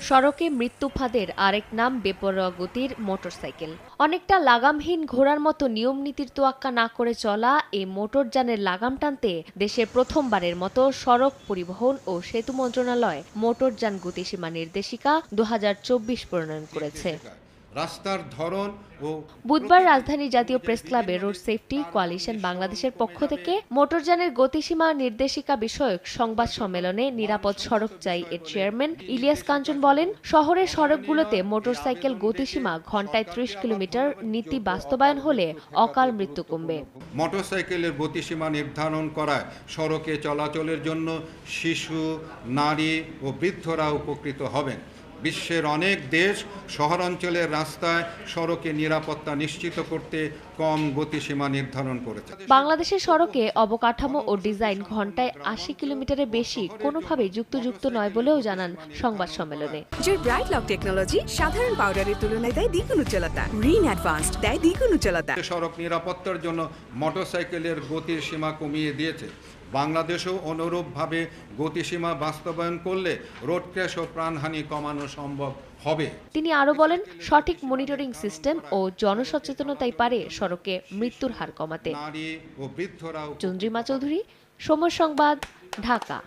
সড়কে মৃত্যুফাঁদের আরেক নাম বেপরোয়া গতির মোটরসাইকেল। অনেকটা লাগামহীন ঘোড়ার মতো নিয়ম নীতির তোয়াক্কা না করে চলা এই মোটরযানের লাগাম টানতে দেশের প্রথমবারের মতো সড়ক পরিবহন ও সেতু মন্ত্রণালয় মোটরযান গতিসীমা নির্দেশিকা 2024 প্রণয়ন করেছে। রাস্তার ধরন ও বুধবার রাজধানীর জাতীয় প্রেসক্লাবে রোড সেফটি কোয়ালিশন বাংলাদেশের পক্ষ থেকে মোটরযানের গতিসীমা নির্দেশিকা বিষয়ক সংবাদ সম্মেলনে নিরাপদ সড়ক চাই এর চেয়ারম্যান ইলিয়াস কাঞ্চন বলেন, শহরের সড়কগুলোতে মোটরসাইকেল গতিসীমা ঘন্টায় 30 কিলোমিটার নীতি বাস্তবায়ন হলে অকাল মৃত্যু কমবে। মোটরসাইকেলের গতিসীমা নির্ধারণ করায় সড়কে চলাচলের জন্য শিশু, নারী ও বৃদ্ধরা উপকৃত হবেন। বিশ্বের অনেক দেশ শহরাঞ্চলের রাস্তায় সড়কে নিরাপত্তা নিশ্চিত করতে কম গতিসীমা নির্ধারণ করেছে। বাংলাদেশের সড়কে অবকাঠামো ও ডিজাইন ঘন্টায় 80 কিলোমিটারের বেশি কোনোভাবেই যুক্ত নয় বলেও জানান সংবাদ সম্মেলনে। জয় ব্রাইট লক টেকনোলজি সাধারণ পাউডারের তুলনায় দেয় দ্বিগুণ উজ্জ্বলতা, রিন অ্যাডভান্সড দেয় দ্বিগুণ উজ্জ্বলতা। সড়ক নিরাপত্তার জন্য মোটরসাইকেলের গতির সীমা কমিয়ে দিয়েছে। বাংলাদেশও অনুরূপভাবে গতিসীমা বাস্তবায়ন করলে রোড ক্র্যাশ ও প্রাণহানি কমানো সম্ভব হবে। তিনি আরো বলেন, সঠিক মনিটরিং সিস্টেম ও জনসচেতনতাই পারে সড়কে মৃত্যুর হার কমাতে। নারী ও বৃদ্ধরা। চন্দ্রিমা চৌধুরী, সময় সংবাদ, ঢাকা।